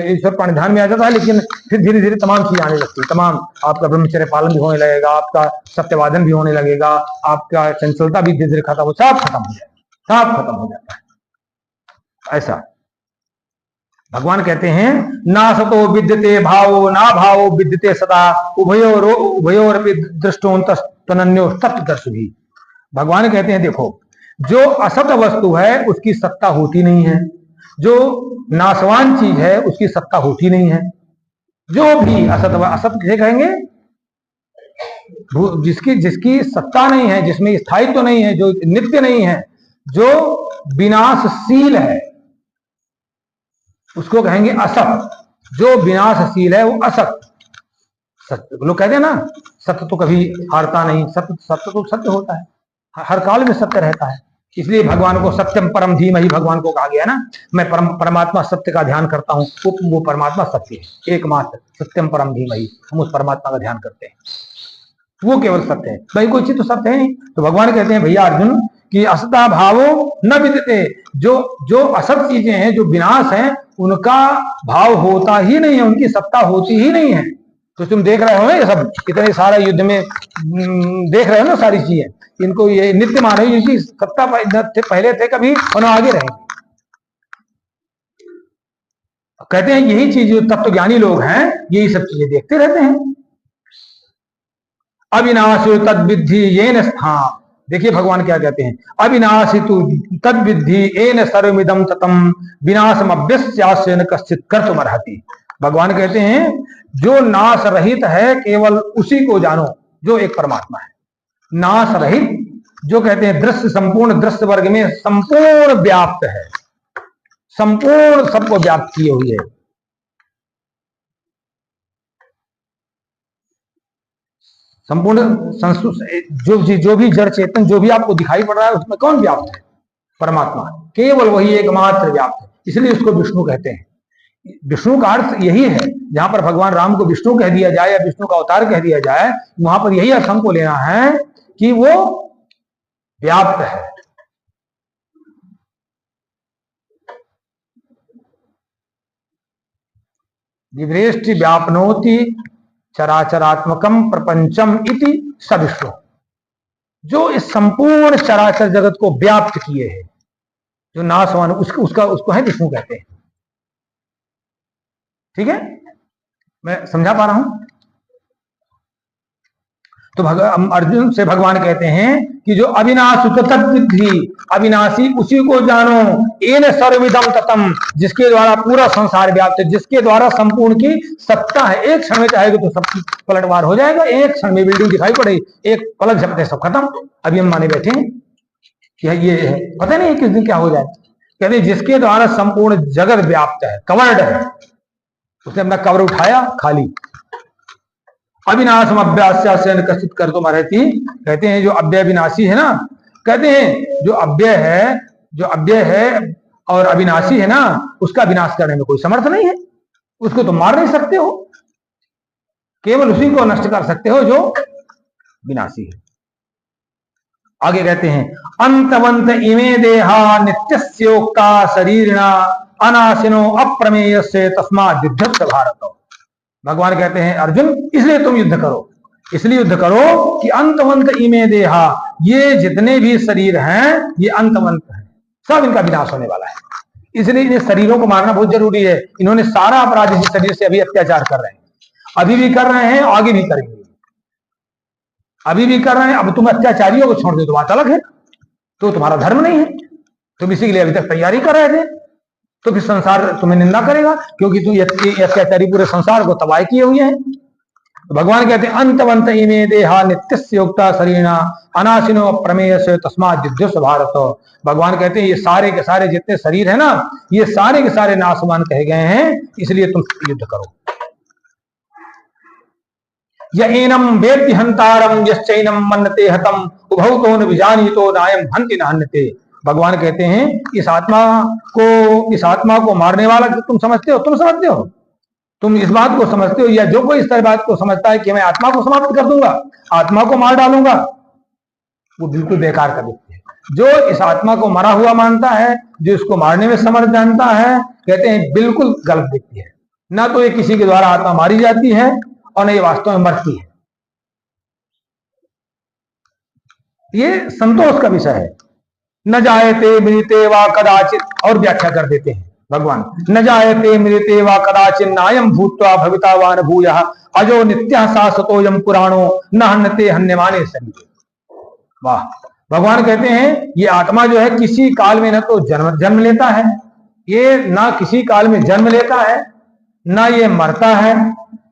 ईश्वर प्रणिधान में आ जाता है, लेकिन फिर धीरे धीरे तमाम चीजें आने लगती है। तमाम आपका ब्रह्मचर्य पालन भी होने लगेगा, आपका सत्यवादन भी होने लगेगा, आपका चंचलता भी धीरे धीरे खत्म हो, सब खत्म हो जाएगा, सब खत्म हो जाता है। ऐसा भगवान कहते हैं, ना सतो विद्यते भावो ना भावो विद्यते सदा, उभयोर दृष्टोन्तनन्यो तत्वदर्शी भी। भगवान कहते हैं देखो, जो असत वस्तु है उसकी सत्ता होती नहीं है, जो नाशवान चीज है उसकी सत्ता होती नहीं है। जो भी असत किसे कहेंगे? जिसकी जिसकी सत्ता नहीं है, जिसमें स्थायित्व तो नहीं है, जो नित्य नहीं है, जो विनाशशील है, उसको कहेंगे असत। जो विनाशशील है वो असत। सत्य लोग कहते हैं ना, सत्य तो कभी हारता नहीं, सत्य तो सत्य होता है, हर काल में सत्य रहता है। इसलिए भगवान को सत्यम परम धीमहि भगवान को कहा गया ना, मैं परमात्मा सत्य का ध्यान करता हूं। वो परमात्मा सत्य है, एकमात्र सत्यम परम धीमहि, हम उस परमात्मा का ध्यान करते हैं, वो केवल सत्य है। भाई कोई चीज तो सत्य है नहीं। तो भगवान कहते हैं भैया अर्जुन कि असता भावो न विद्यते, जो असत चीजें हैं, जो विनाश हैं, उनका भाव होता ही नहीं है, उनकी सत्ता होती ही नहीं है। तो तुम देख रहे हो ना, ये सब इतने सारा युद्ध में देख रहे हो ना सारी चीजें, इनको ये नित्य मानो, इनकी सत्ता पहले थे कभी और आगे रहेंगे। कहते हैं यही चीज जो तत्वज्ञानी लोग हैं, यही सब चीजें देखते रहते हैं। अविनाशी तद विद्धि येन स्थान, देखिए भगवान क्या कहते हैं, अविनाशी तु तद विद्धि येन सर्वमिदं ततम विनाशम अभ्यस्यास्य न कश्चित् कर्तुमर्हति। भगवान कहते हैं जो नाश रहित है केवल उसी को जानो, जो एक परमात्मा है। नाश रहित, जो कहते हैं दृश्य, संपूर्ण दृश्य वर्ग में संपूर्ण व्याप्त है, संपूर्ण सबको व्याप्त किए हुई है। संपूर्ण जो भी जड़ चेतन जो भी आपको दिखाई पड़ रहा है उसमें कौन व्याप्त है? परमात्मा, केवल वही एकमात्र व्याप्त है, इसलिए उसको विष्णु कहते हैं। विष्णु का अर्थ यही है, जहां पर भगवान राम को विष्णु कह दिया जाए या विष्णु का अवतार कह दिया जाए, वहां पर यही अर्थ हमको लेना है कि वो व्याप्त है। विवृष्टि व्यापनोति चराचरात्मकम प्रपंचम इति सविष्णु, जो इस संपूर्ण चराचर जगत को व्याप्त किए हैं, जो नाशवान, उसको है विष्णु कहते हैं। ठीक है, मैं समझा पा रहा हूं? तो अर्जुन से भगवान कहते हैं कि जो अविनाशी तत्विद्धि, अविनाशी उसी को जानो, एन सर्वविदम ततम, जिसके द्वारा पूरा संसार व्याप्त है, जिसके द्वारा संपूर्ण की सत्ता है। एक क्षण में चाहेगा तो सब पलटवार हो जाएगा, एक क्षण में बिल्डिंग दिखाई पड़े, एक पलक झपटे सब खत्म। अभी हम माने बैठे हैं ये है, पता नहीं किस दिन क्या हो जाए। कहते जिसके द्वारा संपूर्ण जगत व्याप्त है, कवर्ड है, उसने अपना कवर उठाया खाली। अविनाशम अव्यास्य कथित कर तुम रहती, कहते हैं जो अव्यय विनाशी है ना, कहते हैं जो अव्यय है और अविनाशी है ना, उसका विनाश करने में कोई समर्थ नहीं है। उसको तो मार नहीं सकते हो, केवल उसी को नष्ट कर सकते हो जो विनाशी है। आगे कहते हैं अंतवंत इमे देहा नित्यस्योक्ता शरीरिणा अनाशिनो अप्रमेय से तस्मात् युद्धस्य भारत। भगवान कहते हैं अर्जुन इसलिए तुम युद्ध करो, इसलिए युद्ध करो कि अंतवंत इमे देहा, ये जितने भी शरीर हैं ये अंतवंत हैं, सब इनका विनाश होने वाला है। इसलिए इन शरीरों को मारना बहुत जरूरी है। इन्होंने सारा अपराध इस शरीर से अभी अत्याचार कर रहे हैं, अभी भी कर रहे हैं, आगे भी करेंगे। अभी भी कर रहे हैं, अब तुम अत्याचारियों को छोड़ दो तो बात अलग है, तो तुम्हारा धर्म नहीं है, तुम इसी के लिए अभी तक तैयारी कर रहे थे, तो फिर संसार तुम्हें निंदा करेगा, क्योंकि तुम ये अत्याचारी पूरे संसार को तबाह किए हुए हैं। तो भगवान कहते हैं अंतवंत इमे देहा नित्यस्योक्ता शरीरिणा अनाशिनो अप्रमेय से तस्मात् युद्धस्य भारत। भगवान कहते हैं ये सारे के सारे जितने शरीर है ना, ये सारे के सारे नाशवान कहे गए हैं, इसलिए तुम युद्ध करो। यैनम वेत्ति हंतारम यश्चैनम मन्नते हतम उभौ तो न विजानीतो नायम हन्ति न हन्यते। भगवान कहते हैं इस आत्मा को मारने वाला तुम समझते हो, तुम इस बात को समझते हो, या जो कोई इस तरह बात को समझता है कि मैं आत्मा को समाप्त कर दूंगा, आत्मा को मार डालूंगा, वो बिल्कुल बेकार का व्यक्ति है। जो इस आत्मा को मरा हुआ मानता है, जो इसको मारने में समर्थ जानता है, कहते हैं बिल्कुल गलत व्यक्ति है। ना तो ये किसी के द्वारा आत्मा मारी जाती है और न ये वास्तव में मरती है। ये संतोष का विषय है। न जायते मृते वा कदाचित, और व्याख्या कर देते हैं भगवान, न जायते मृते वा कदाचित नायम भूत्वा भविता वा न भूयः अजो नित्यः शाश्वतोऽयं पुराणो न हन्यते हन्यमाने शरीरे। वाह, भगवान कहते हैं ये आत्मा जो है किसी काल में न तो जन्म लेता है, ये ना किसी काल में जन्म लेता है, ना ये मरता है,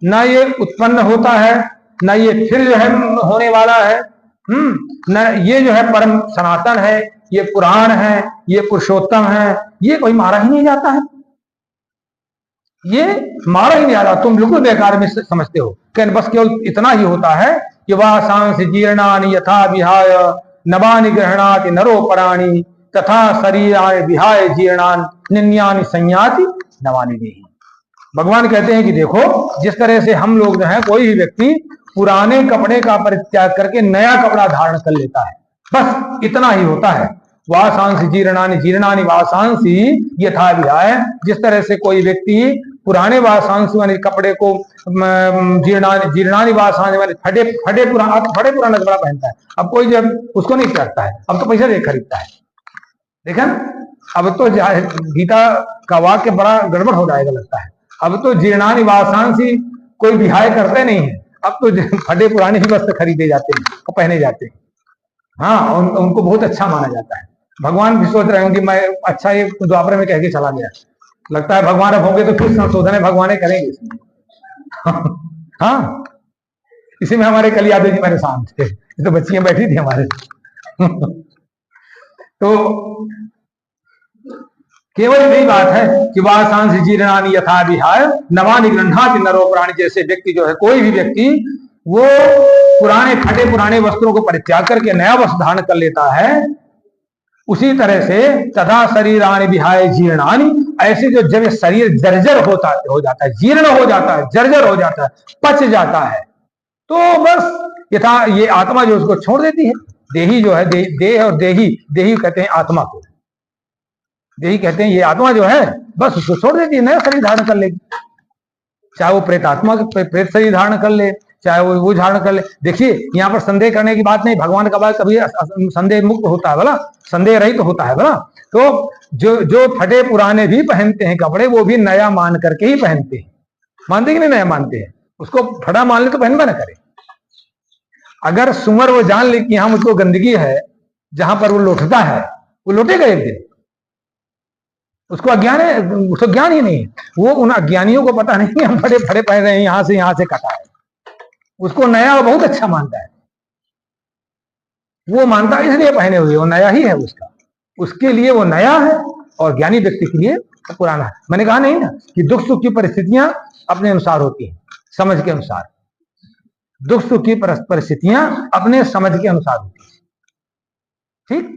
ना ये उत्पन्न होता है, ना ये फिर जो है होने वाला है, न ये जो है परम सनातन है, ये पुराण है, ये पुरुषोत्तम है, ये कोई मारा ही नहीं जाता है, ये मारा ही नहीं जा रहा। तुम बिल्कुल बेकार में समझते हो, बस केवल इतना ही होता है कि वह सांस जीर्णानि यथा विहाय नवानि गृह्णाति नरो पराणि तथा शरीराणि विहाय जीर्णान निन्यानि संयाति नवानि देहि। भगवान कहते हैं कि देखो जिस तरह से हम लोग जो है, कोई भी व्यक्ति पुराने कपड़े का परित्याग करके नया कपड़ा धारण कर लेता है, बस इतना ही होता है। वासांसी जीर्णानि जीर्णानि वासांसी यथा विहाय, जिस तरह से कोई व्यक्ति पुराने वासांसी वाले कपड़े को जीर्णानि वासांसी वाले फटे पुराना कपड़ा पहनता है, अब कोई जब उसको नहीं पहनता है, अब तो पैसा दे खरीदता है। देखा, अब तो गीता का वाक्य बड़ा गड़बड़ हो जाएगा लगता है। अब तो जीर्णानि वासांसी कोई विहाय करते नहीं है, अब तो फटे पुराने ही वस्त्र खरीदे जाते हैं और पहने जाते हैं। हाँ, उनको बहुत अच्छा माना जाता है। भगवान भी सोच रहे होंगे मैं अच्छा ये द्वापर में कह के चला गया, लगता है भगवान अब होंगे तो फिर संशोधन है भगवान करेंगे इसमें। हाँ, इसी में हमारे कल यादव जी परेशान थे, तो बच्चियां बैठी थी हमारे तो केवल यही बात है कि वासांसी जीर्णानि यथा विहाय नवानि गृह्णाति नरो प्राणि। जैसे व्यक्ति जो है, कोई भी व्यक्ति वो पुराने फटे पुराने वस्त्रों को परित्याग करके नया वस्त्र धारण कर लेता है, उसी तरह से तथा शरीरानि विहाय जीर्णानि, ऐसे जो जब शरीर जर्जर हो जाता है, जीर्ण हो जाता है, जर्जर हो जाता है, पच जाता है, तो बस यथा ये आत्मा जो उसको छोड़ देती है। देही जो है, देह और देही, देही कहते हैं आत्मा को, देही कहते हैं ये आत्मा जो है बस उसको छोड़ देती है, नया शरीर धारण कर लेगी। चाहे वो प्रेतात्मा प्रेत शरीर धारण कर ले, चाहे वो धारण कर ले। देखिए यहाँ पर संदेह करने की बात नहीं, भगवान का बात कभी संदेह मुक्त होता है बोला, संदेह रहित तो होता है बोला। तो जो फटे पुराने भी पहनते हैं कपड़े, वो भी नया मान करके ही पहनते हैं। मानते कि नहीं नया मानते हैं? उसको फटा मान ले तो पहनबा ना करे। अगर सुमर वो जान ले कि यहां मुझको गंदगी है, जहां पर वो लौटता है, वो लौटेगा एक दिन। उसको अज्ञान है, उसको ज्ञान ही नहीं है। वो उन अज्ञानियों को पता नहीं हम फटे फटे पहन रहे हैं, यहां से कटा है। उसको नया बहुत अच्छा मानता है, वो मानता है इसलिए पहने हुए, वो नया ही है उसका, उसके लिए वो नया है, और ज्ञानी व्यक्ति के लिए पुराना है। मैंने कहा नहीं ना कि दुख सुख की परिस्थितियां अपने अनुसार होती हैं, समझ के अनुसार। दुख सुख की परिस्थितियां अपने समझ के अनुसार होती हैं, ठीक।